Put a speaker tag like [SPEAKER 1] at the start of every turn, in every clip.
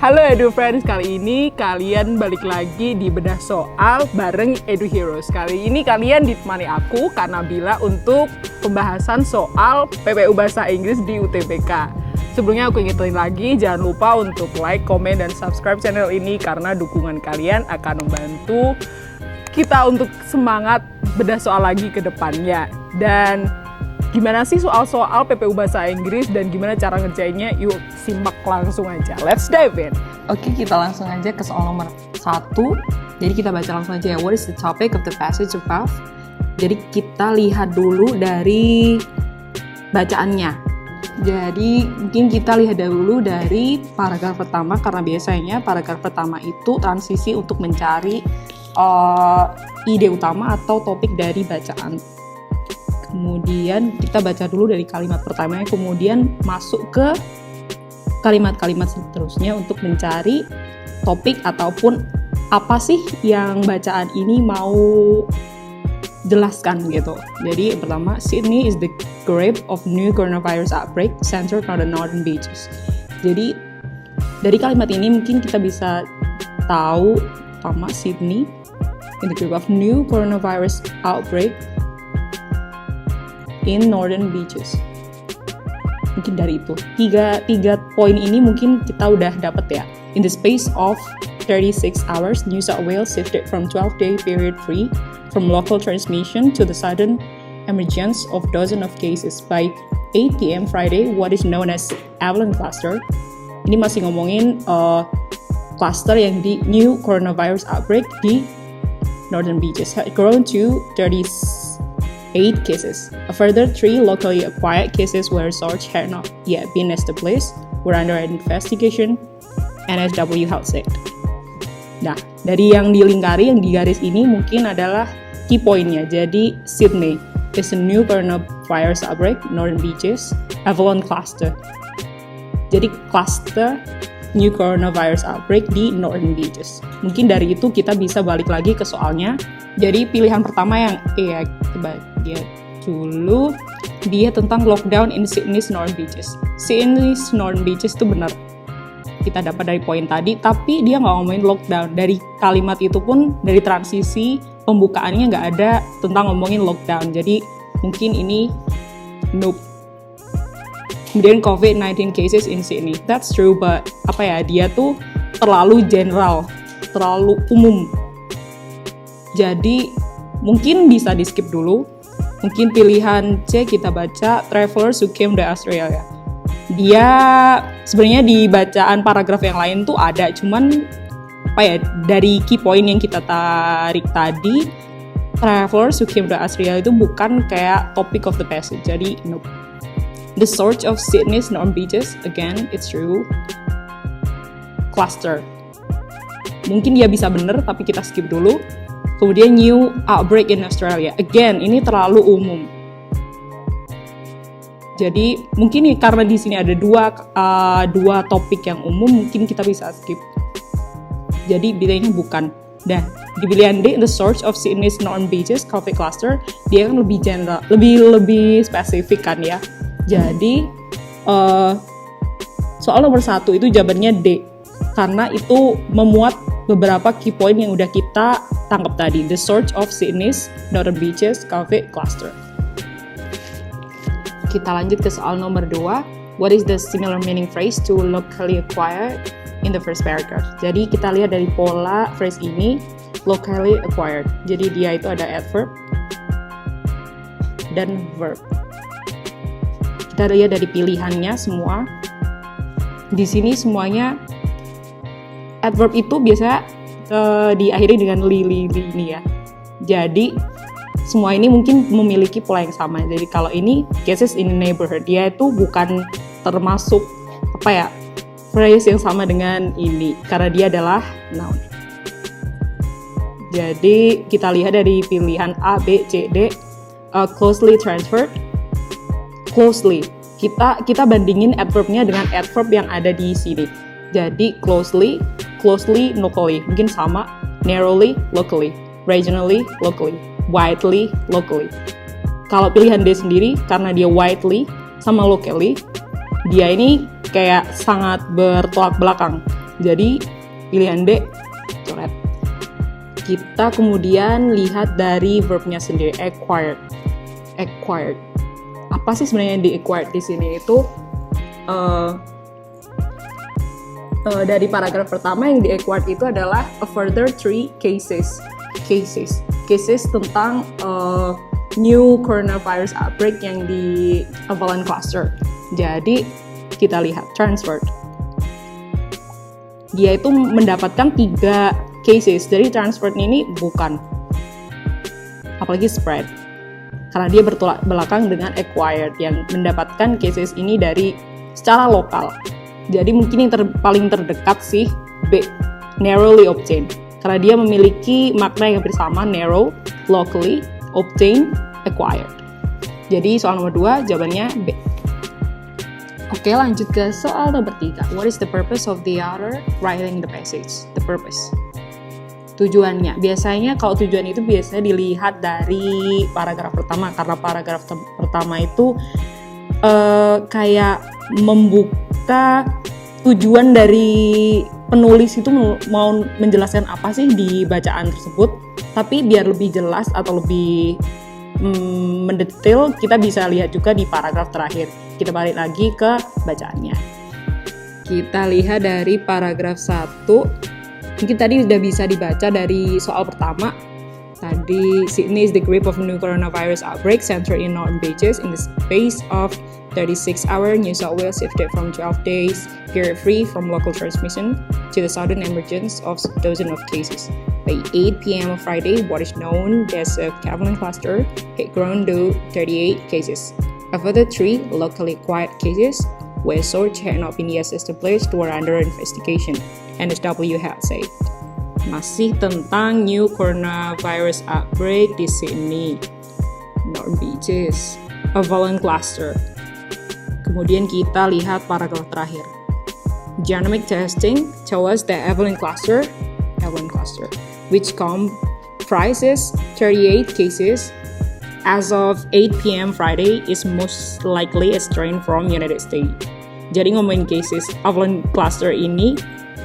[SPEAKER 1] Halo Edu Friends, kali ini kalian balik lagi di Bedah Soal bareng Edu Heroes. Kali ini kalian ditemani aku, Kak Nabila, untuk pembahasan soal PPU Bahasa Inggris di UTBK. Sebelumnya aku ingetin lagi, jangan lupa untuk like, komen, dan subscribe channel ini karena dukungan kalian akan membantu kita untuk semangat bedah soal lagi ke depannya. Dan gimana sih soal-soal PPU Bahasa Inggris dan gimana cara ngerjainnya? Yuk simak langsung aja. Let's dive in.
[SPEAKER 2] Oke, kita langsung aja ke soal nomor 1. Jadi kita baca langsung aja ya. What is the topic of the passage above? Jadi kita lihat dulu dari bacaannya. Jadi mungkin kita lihat dulu dari paragraf pertama, karena biasanya paragraf pertama itu transisi untuk mencari ide utama atau topik dari bacaan. Kemudian kita baca dulu dari kalimat pertamanya, kemudian masuk ke kalimat-kalimat seterusnya untuk mencari topik ataupun apa sih yang bacaan ini mau jelaskan gitu. Jadi yang pertama, Sydney is the grip of new coronavirus outbreak centered on the northern beaches. Jadi dari kalimat ini mungkin kita bisa tahu pertama, Sydney in the grip of new coronavirus outbreak in northern beaches. Mungkin dari itu tiga poin ini mungkin kita udah dapat ya. In the space of 36 hours, New South Wales shifted from 12-day period free from local transmission to the sudden emergence of dozens of cases by 8 p.m. Friday, what is known as Avalon cluster. Ini masih ngomongin cluster yang di new coronavirus outbreak di northern beaches had grown to 38 cases. A further 3 locally acquired cases where source had not yet been established were under investigation, NSW Health said. Nah, dari yang dilingkari, yang digaris ini mungkin adalah key point-nya. Jadi, Sydney is a new coronavirus outbreak, northern beaches, Avalon cluster. Jadi, cluster new coronavirus outbreak di northern beaches. Mungkin dari itu kita bisa balik lagi ke soalnya. Jadi pilihan pertama yang coba lihat dulu, dia tentang lockdown in Sydney's northern beaches. Sydney's northern beaches itu benar, kita dapat dari poin tadi, tapi dia nggak ngomongin lockdown. Dari kalimat itu pun, dari transisi pembukaannya nggak ada tentang ngomongin lockdown. Jadi mungkin ini nope. Kemudian COVID-19 cases in Sydney. That's true, but dia tuh terlalu general, terlalu umum. Jadi mungkin bisa di skip dulu. Mungkin pilihan C kita baca travelers who came to Australia. Dia sebenarnya di bacaan paragraf yang lain tuh ada, cuman dari key point yang kita tarik tadi, travelers who came to Australia itu bukan kayak topic of the passage. Jadi nope. The source of Sydney's northern beaches, again, it's true. Cluster. Mungkin dia bisa bener, tapi kita skip dulu. Kemudian new outbreak in Australia. Again, ini terlalu umum. Jadi mungkin karena di sini ada dua topik yang umum, mungkin kita bisa skip. Jadi pilihannya bukan. Dan di pilihan D, the source of Sydney's northern beaches, COVID cluster, dia kan lebih general, lebih spesifik kan ya. Jadi soal nomor 1 itu jawabannya D, karena itu memuat beberapa key point yang udah kita tangkap tadi. The source of Sydney's northern beaches, COVID cluster. Kita lanjut ke soal nomor 2. What is the similar meaning phrase to locally acquired in the first paragraph? Jadi kita lihat dari pola phrase ini, locally acquired. Jadi dia itu ada adverb dan verb. Kita lihat dari pilihannya semua. Di sini semuanya adverb itu biasa diakhiri dengan li ini ya. Jadi semua ini mungkin memiliki pola yang sama. Jadi kalau ini cases in the neighborhood, dia itu bukan termasuk phrase yang sama dengan ini karena dia adalah noun. Jadi kita lihat dari pilihan A, B, C, D, closely transferred. Closely, kita bandingin adverbnya dengan adverb yang ada di sini. Jadi closely, locally, mungkin sama. Narrowly, locally. Regionally, locally. Widely, locally. Kalau pilihan D sendiri, karena dia widely sama locally, dia ini kayak sangat bertolak belakang. Jadi pilihan D, coret. Kita kemudian lihat dari verbnya sendiri, acquired. Acquired. Apa sih sebenarnya yang di-acquired di sini itu? Dari paragraf pertama yang di-acquired itu adalah a further 3 cases tentang new coronavirus outbreak yang di Avalon cluster. Jadi kita lihat transferred. Dia itu mendapatkan 3 cases, dari transferred ini bukan, apalagi spread, karena dia bertolak belakang dengan acquired yang mendapatkan cases ini dari secara lokal. Jadi mungkin yang paling terdekat sih B, narrowly obtained, karena dia memiliki makna yang bersama, narrow, locally, obtained, acquired. Jadi soal nomor 2 jawabannya B. Oke, lanjut ke soal nomor 3. What is the purpose of the author writing the passage? The purpose. Tujuannya. Biasanya kalau tujuan itu biasanya dilihat dari paragraf pertama, karena paragraf pertama itu kayak membuka tujuan dari penulis itu mau menjelaskan apa sih di bacaan tersebut. Tapi biar lebih jelas atau lebih mendetail, kita bisa lihat juga di paragraf terakhir. Kita balik lagi ke bacaannya. Kita lihat dari paragraf 1. Mungkin tadi udah bisa dibaca dari soal pertama. Tadi, Sydney is the grip of new coronavirus outbreak centered in Northern Beaches in the space of 36 hours. New South Wales shifted from 12 days period free from local transmission to the sudden emergence of dozens of cases. By 8 p.m. on Friday, what is known as a Avalon cluster had grown to 38 cases. A further 3 locally acquired cases, where source had not been yet established, were under investigation, NSW had said. Masih tentang new coronavirus outbreak di Sydney, Northern Beaches, Avalon cluster. Kemudian kita lihat paragraf terakhir. Genomic testing tells us that Avalon cluster, which comprises 38 cases, as of 8 p.m. Friday, is most likely a strain from United States. Jadi ngomongin cases Avalon cluster ini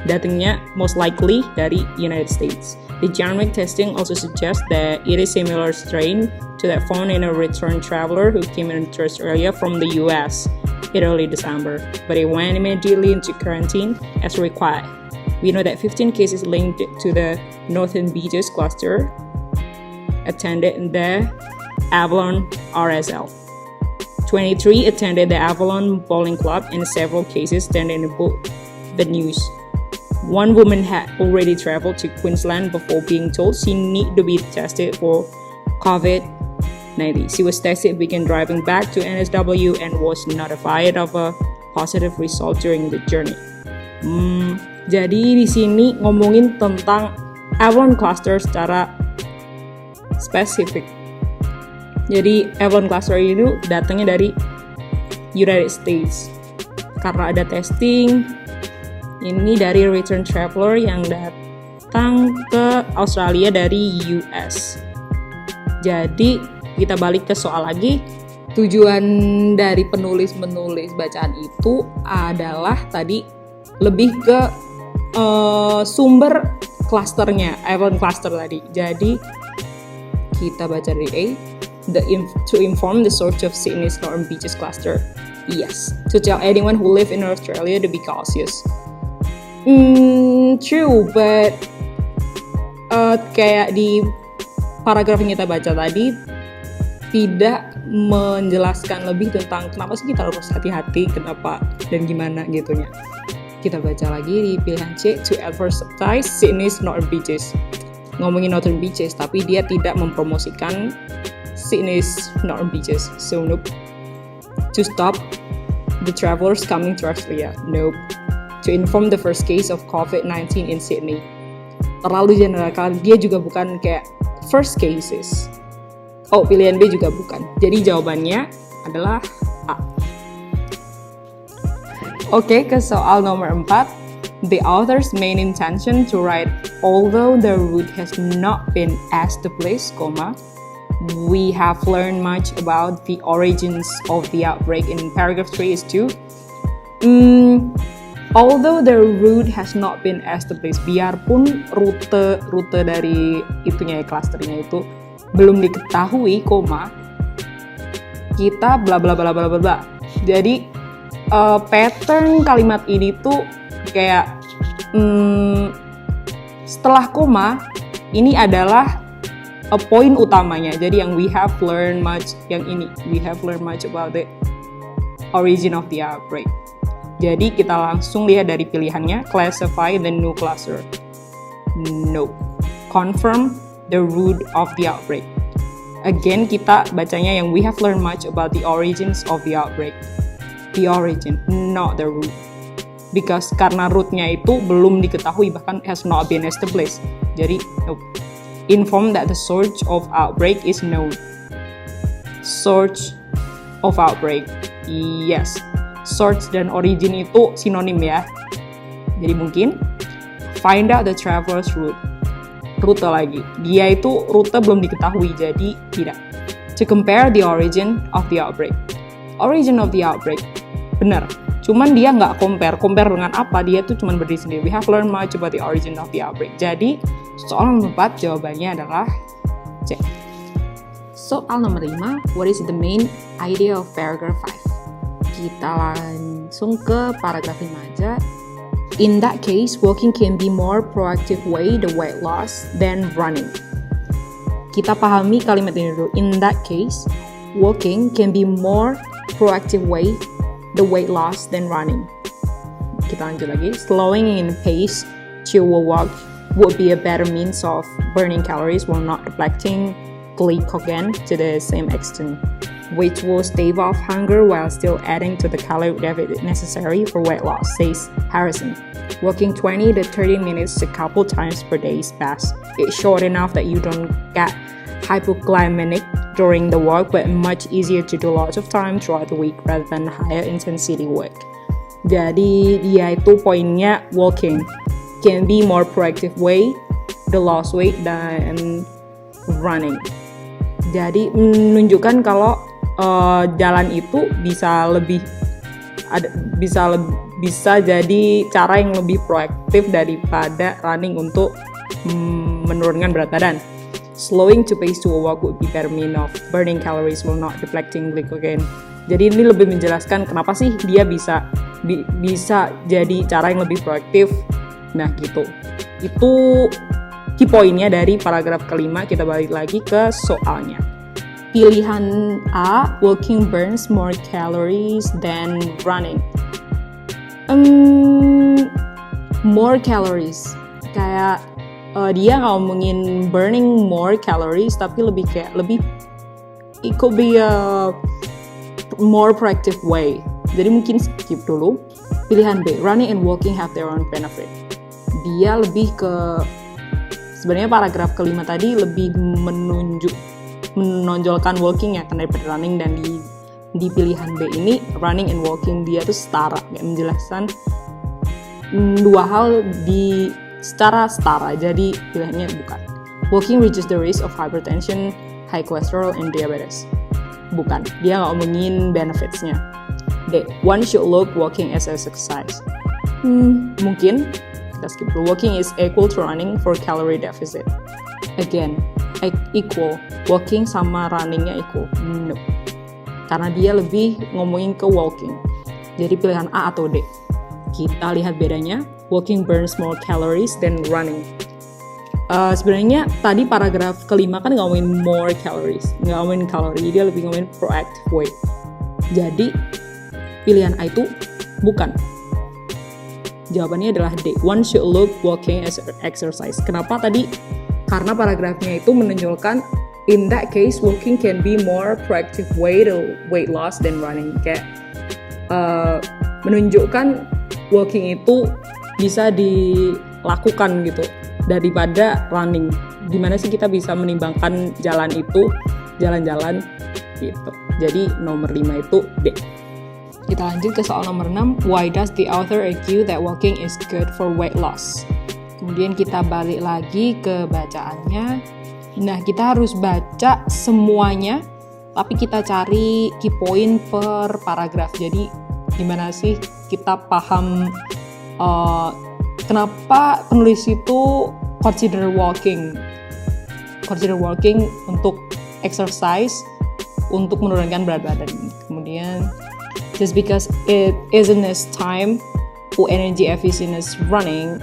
[SPEAKER 2] datangnya most likely dari United States. The genomic testing also suggests that it is similar strain to that found in a returned traveler who came into Australia from the US in early December, but it went immediately into quarantine as required. We know that 15 cases linked to the Northern Beaches cluster attended the Avalon RSL. 23 attended the Avalon Bowling Club, and several cases stand in the news. One woman had already traveled to Queensland before being told she needed to be tested for COVID-19. She was tested, began driving back to NSW, and was notified of a positive result during the journey. Jadi di sini ngomongin tentang Avalon cluster secara spesifik. Jadi Avalon cluster itu datangnya dari United States karena ada testing ini dari return traveler yang datang ke Australia dari US. Jadi kita balik ke soal lagi. Tujuan dari penulis menulis bacaan itu adalah tadi lebih ke sumber klasternya, Avalon cluster tadi. Jadi kita baca dari A. To inform the source of Sydney's Northern Beaches cluster. Yes. To tell anyone who live in Australia to be cautious. True, but kayak di paragraf yang kita baca tadi tidak menjelaskan lebih tentang kenapa sih kita harus hati-hati, kenapa dan gimana gitunya. Kita baca lagi di pilihan C. To advertise Sydney's Northern Beaches. Ngomongin Northern Beaches, tapi dia tidak mempromosikan Sydney's Northern Beaches. So nope. To stop the travelers coming to Australia. Nope. To inform the first case of COVID-19 in Sydney. Terlalu general, karena dia juga bukan kayak first cases. Oh, pilihan B juga bukan. Jadi jawabannya adalah A. Oke, ke soal nomor 4. The author's main intention to write, although the route has not been established, we have learned much about the origins of the outbreak in paragraph 3 is to Although the route has not been established, biarpun rute dari itunya ya, clusternya itu belum diketahui, kita bla bla bla bla bla bla. Jadi pattern kalimat ini tuh kayak setelah koma ini adalah poin utamanya. Jadi yang we have learned much about the origin of the outbreak. Jadi kita langsung lihat dari pilihannya, classify the new cluster. No. Confirm the root of the outbreak. Again, kita bacanya yang we have learned much about the origins of the outbreak. The origin, not the root. Because karena rootnya itu belum diketahui, bahkan has not been established. Jadi, no. Inform that the source of outbreak is known. Source of outbreak. Yes. Source dan origin itu sinonim ya. Jadi mungkin find out the traveler's route. Rute lagi. Dia itu rute belum diketahui, jadi tidak. To compare the origin of the outbreak. Origin of the outbreak. Benar. Cuman dia nggak compare dengan apa, dia tuh cuman berdiri sendiri. We have learned much about the origin of the outbreak. Jadi, soal nomor 4 jawabannya adalah C.
[SPEAKER 1] Soal nomor 5, what is the main idea of paragraph 5? Kita langsung ke paragraf 5 aja. In that case, walking can be more proactive way the weight loss than running. Kita pahami kalimat ini dulu. In that case, walking can be more proactive way the weight loss than running. Kita lanjut lagi. Slowing in pace to a walk would be a better means of burning calories while not depleting glycogen to the same extent, which will stave off hunger while still adding to the calorie deficit necessary for weight loss, says Harrison. Walking 20 to 30 minutes a couple times per day is best. It's short enough that you don't get hypoglycemic during the walk, but much easier to do lots of time throughout the week rather than higher intensity work. Jadi dia itu poinnya walking can be more proactive way the loss weight than running. Jadi menunjukkan kalau jalan itu bisa jadi cara yang lebih proaktif daripada running untuk menurunkan berat badan. Slowing to pace to a walk would be better mean of burning calories while not depleting glycogen. Jadi ini lebih menjelaskan kenapa sih dia bisa jadi cara yang lebih proaktif. Nah gitu. Itu key poinnya dari paragraf kelima. Kita balik lagi ke soalnya. Pilihan A, walking burns more calories than running. More calories. Kayak dia ngomongin burning more calories, tapi lebih it could be a more proactive way. Jadi mungkin skip dulu. Pilihan B, running and walking have their own benefit. Dia lebih ke, sebenarnya paragraf kelima tadi lebih menonjolkan walking ya daripada running, dan di pilihan B ini running and walking dia tuh setara, kayak menjelaskan dua hal secara setara, jadi pilihannya bukan. Walking reduces the risk of hypertension, high cholesterol, and diabetes. Bukan, dia nggak ngomongin benefits-nya. D, one should look walking as exercise. Mungkin kita skip dulu. Walking is equal to running for calorie deficit. Again, equal. Walking sama runningnya equal. No. Karena dia lebih ngomongin ke walking. Jadi pilihan A atau D. Kita lihat bedanya. Walking burns more calories than running. Sebenarnya tadi paragraf kelima kan ngomongin more calories, nggak ngomongin kalori, dia lebih ngomongin proactive way. Jadi pilihan A itu bukan. Jawabannya adalah D. One should look walking as exercise. Kenapa tadi? Karena paragrafnya itu menunjukkan in that case walking can be more proactive way to weight loss than running. Kayak menunjukkan walking itu bisa dilakukan gitu daripada running. Gimana sih kita bisa menimbangkan jalan-jalan gitu. Jadi nomor 5 itu D. Kita lanjut ke soal nomor 6. Why does the author argue that walking is good for weight loss? Kemudian kita balik lagi ke bacaannya. Nah, kita harus baca semuanya, tapi kita cari key point per paragraf. Jadi gimana sih kita paham
[SPEAKER 2] kenapa penulis itu consider walking untuk exercise untuk menurunkan berat badan. Kemudian just because it isn't as time or energy efficient as running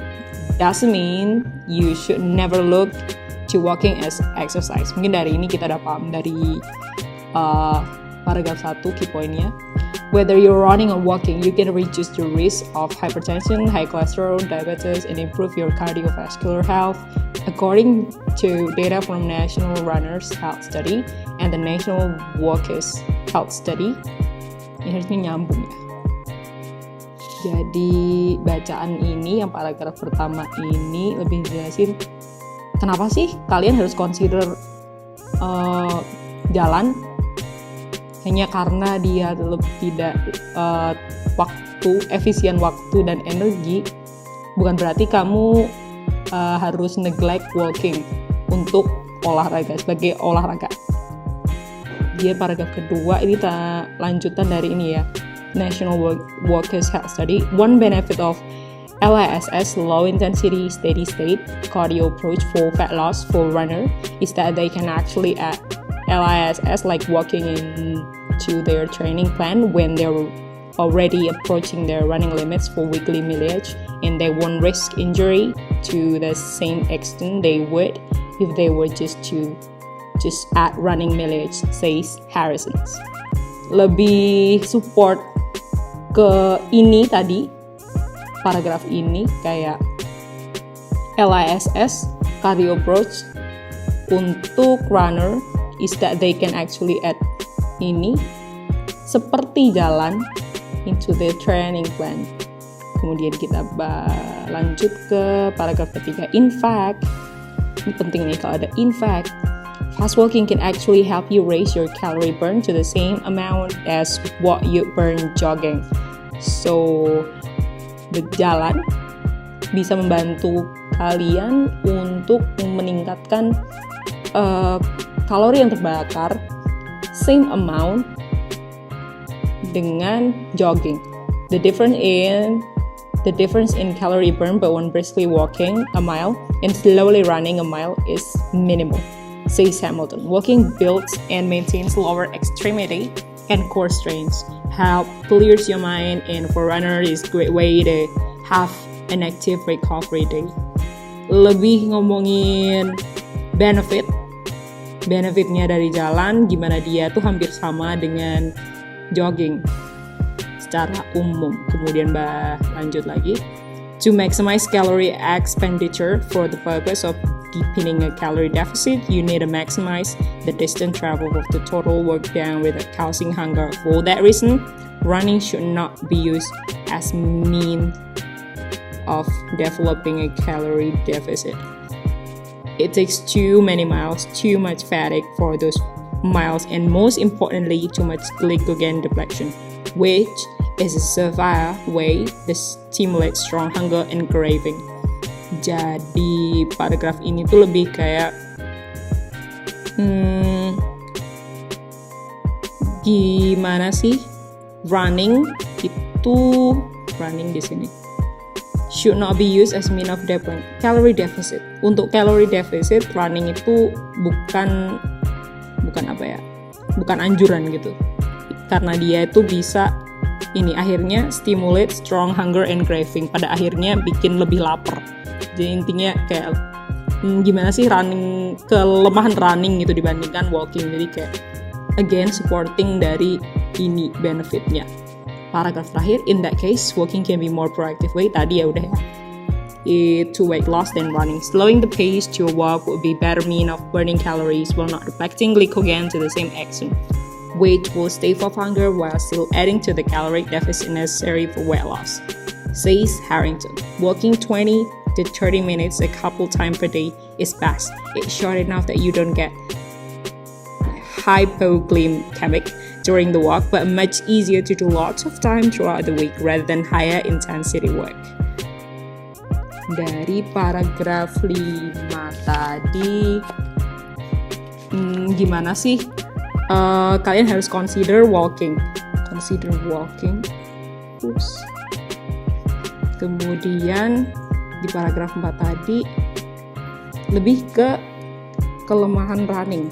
[SPEAKER 2] doesn't mean you should never look to walking as exercise. Mungkin dari ini kita udah paham dari paragraf 1 key point-nya. Whether you're running or walking, you can reduce the risk of hypertension, high cholesterol, diabetes, and improve your cardiovascular health. According to data from National Runners Health Study and the National Walkers Health Study, ini harusnya nyambung ya. Jadi bacaan ini, yang paragraf pertama ini lebih jelasin kenapa sih kalian harus consider jalan hanya karena dia tidak efisien waktu dan energi. Bukan berarti kamu harus neglect walking untuk olahraga sebagai olahraga. Dia paragraf kedua ini lanjutan dari ini ya, National Walkers Health Study. One benefit of LISS, low intensity steady state cardio approach for fat loss for runner, is that they can actually add LISS like walking into their training plan when they're already approaching their running limits for weekly mileage, and they won't risk injury to the same extent they would if they were just add running mileage, says Harrison. Lebih support ke ini tadi, paragraf ini kayak LISS cardio approach untuk runner is that they can actually add ini seperti jalan into the training plan. Kemudian kita lanjut ke paragraf ketiga. In fact, ini penting nih kalau ada in fact, fast walking can actually help you raise your calorie burn to the same amount as what you burn jogging. So, berjalan bisa membantu kalian untuk meningkatkan kalori yang terbakar same amount dengan jogging. The difference in calorie burn but when briskly walking a mile and slowly running a mile is minimal, says Hamilton. Walking builds and maintains lower extremity and core strains, help clears your mind, and for runner is a great way to have an active recovery day. Lebih ngomongin benefitnya dari jalan, gimana dia tuh hampir sama dengan jogging secara umum. Kemudian lanjut lagi. To maximize calorie expenditure for the purpose of deepening a calorie deficit, you need to maximize the distance travel of the total work done without causing hunger. For that reason, running should not be used as mean of developing a calorie deficit. It takes too many miles, too much fatigue for those miles, and most importantly, too much glycogen depletion, which is a surefire way to stimulate strong hunger and craving. Jadi paragraf ini tuh lebih kayak gimana sih running di sini should not be used as mean of calorie deficit. Untuk calorie deficit, running itu bukan anjuran gitu. Karena dia itu bisa akhirnya stimulate strong hunger and craving. Pada akhirnya bikin lebih lapar. Jadi intinya kayak gimana sih kelemahan running gitu dibandingkan walking. Jadi kayak again supporting dari ini benefitnya. Paragraf terakhir, in that case, walking can be more proactive way. Tadi ya udah ya. To weight loss than running. Slowing the pace to a walk would be better mean of burning calories while not depleting glycogen to the same extent, which will stave off hunger while still adding to the calorie deficit necessary for weight loss, says Harrington. Walking 20 to 30 minutes a couple times per day is best. It's short enough that you don't get hypoglycemic during the walk, but much easier to do lots of time throughout the week rather than higher intensity work. Dari paragraf 5 tadi, gimana sih kalian harus consider walking. Kemudian di paragraf 4 tadi lebih ke kelemahannya running.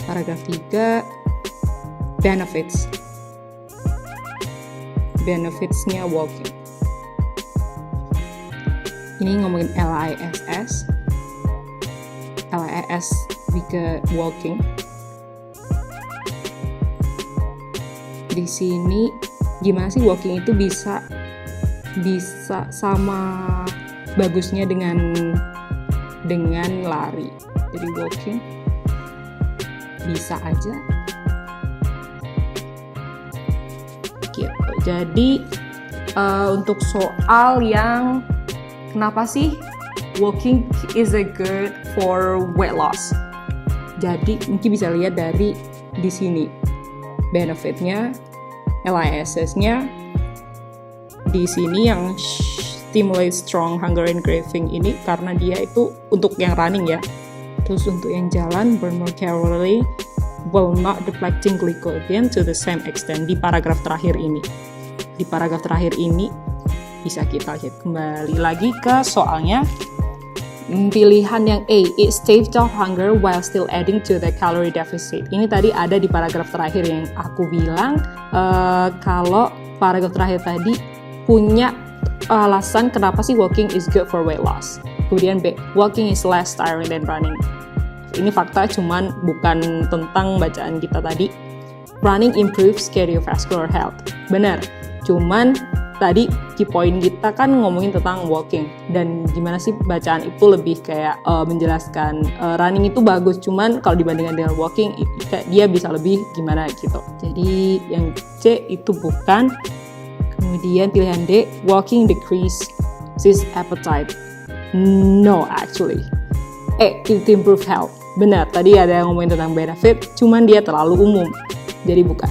[SPEAKER 2] Paragraf 3 benefitsnya walking. Ini ngomongin LIS ke walking. Di sini gimana sih walking itu bisa sama bagusnya dengan lari. Jadi walking bisa aja gitu. Jadi untuk soal yang kenapa sih walking is a good for weight loss, jadi mungkin bisa lihat dari di sini benefitnya, LIS-nya di sini yang stimulate strong hunger and craving ini karena dia itu untuk yang running ya. Terus untuk yang jalan, burn more calorie while not depleting glycogen to the same extent. Di paragraf terakhir ini bisa kita lihat kembali lagi ke soalnya. Pilihan yang A, it staves off hunger while still adding to the calorie deficit. Ini tadi ada di paragraf terakhir yang aku bilang kalau paragraf terakhir tadi punya alasan kenapa sih walking is good for weight loss. Kemudian B, walking is less tiring than running. Ini fakta, cuman bukan tentang bacaan kita tadi. Running improves cardiovascular health. Benar, cuman tadi key point kita kan ngomongin tentang walking. Dan gimana sih bacaan itu lebih kayak menjelaskan running itu bagus, cuman kalau dibandingkan dengan walking, dia bisa lebih gimana gitu. Jadi yang C itu bukan. Kemudian pilihan D, walking decreases appetite. No, actually. It improve health. Benar, tadi ada yang ngomongin tentang benefit, cuman dia terlalu umum. Jadi bukan.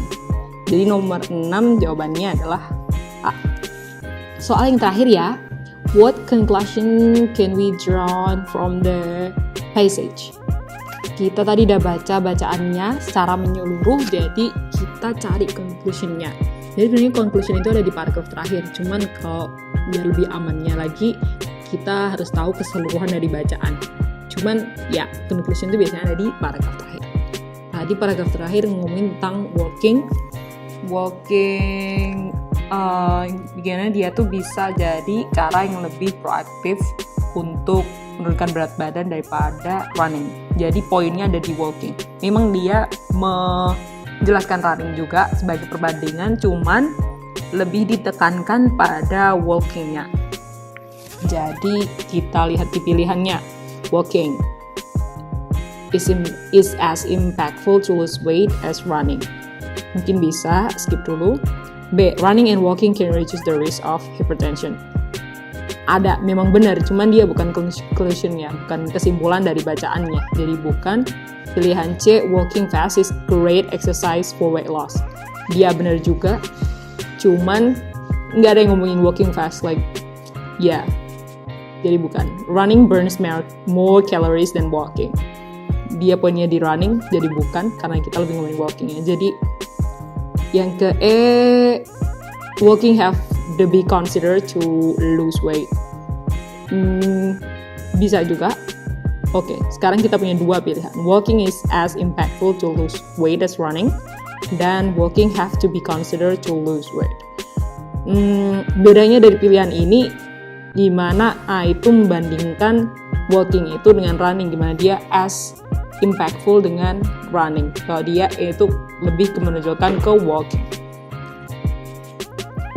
[SPEAKER 2] Jadi nomor 6 jawabannya adalah A. Soal yang terakhir ya. What conclusion can we draw from the passage? Kita tadi udah baca bacaannya secara menyeluruh, jadi kita cari conclusion-nya. Jadi sebenarnya conclusion itu ada di paragraf terakhir, cuman kalau biar lebih amannya lagi, kita harus tahu keseluruhan dari bacaan. Cuman ya, conclusion itu biasanya ada di paragraf terakhir. Nah, di paragraf terakhir ngomongin tentang walking, bagaimana dia tuh bisa jadi cara yang lebih proaktif untuk menurunkan berat badan daripada running. Jadi poinnya ada di walking. Memang dia menjelaskan running juga sebagai perbandingan, cuman lebih ditekankan pada walkingnya. Jadi kita lihat di pilihannya. Walking is as impactful to lose weight as running. Mungkin bisa skip dulu. B, running and walking can reduce the risk of hypertension. Ada, memang benar, cuman dia bukan conclusion-nya, bukan kesimpulan dari bacaannya. Jadi bukan. Pilihan C, walking fast is great exercise for weight loss. Dia benar juga, cuman nggak ada yang ngomongin walking fast, yeah. Jadi bukan. Running burns more calories than walking. Dia poinnya di running, jadi bukan, karena kita lebih ngomongin walking-nya. Jadi yang ke E, walking have to be considered to lose weight. Bisa juga. Oke, sekarang kita punya dua pilihan. Walking is as impactful to lose weight as running, dan walking have to be considered to lose weight. Bedanya dari pilihan ini, gimana A itu membandingkan walking itu dengan running, gimana dia as impactful dengan running. Kalau dia itu lebih menunjukkan ke walking.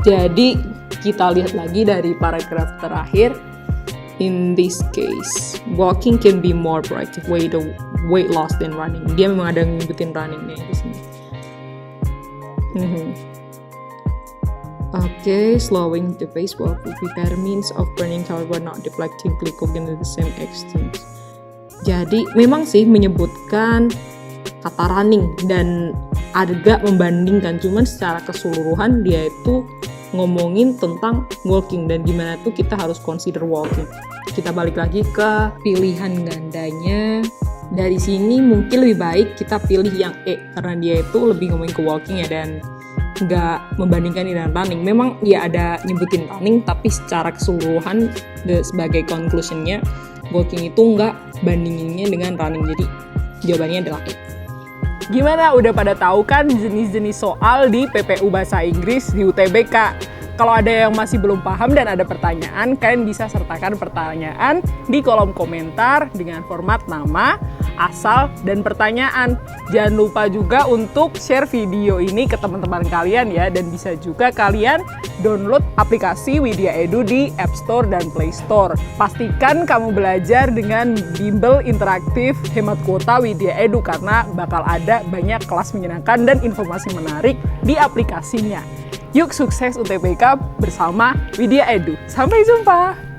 [SPEAKER 2] Jadi kita lihat lagi dari paragraf terakhir. In this case, walking can be more proactive way to weight loss than running. Dia memang ada nyebutin runningnya di sini. Okay, slowing the pace will be better means of burning calories but not depleting glycogen to the same extent. Jadi memang sih menyebutkan kata running dan agak membandingkan, cuman secara keseluruhan dia itu ngomongin tentang walking dan gimana tuh kita harus consider walking. Kita balik lagi ke pilihan gandanya. Dari sini mungkin lebih baik kita pilih yang E karena dia itu lebih ngomongin ke walking ya, dan nggak membandingkan dengan running. Memang ya ada nyebutin running, tapi secara keseluruhan sebagai conclusionnya, walking itu nggak bandinginnya dengan running. Jadi jawabannya adalah A.
[SPEAKER 1] Gimana, udah pada tahu kan jenis-jenis soal di PPU Bahasa Inggris di UTBK? Kalau ada yang masih belum paham dan ada pertanyaan, kalian bisa sertakan pertanyaan di kolom komentar dengan format nama, asal, dan pertanyaan. Jangan lupa juga untuk share video ini ke teman-teman kalian ya, dan bisa juga kalian download aplikasi Widya Edu di App Store dan Play Store. Pastikan kamu belajar dengan bimbel interaktif hemat kuota Widya Edu karena bakal ada banyak kelas menyenangkan dan informasi menarik di aplikasinya. Yuk sukses UTBK bersama Widya Edu. Sampai jumpa!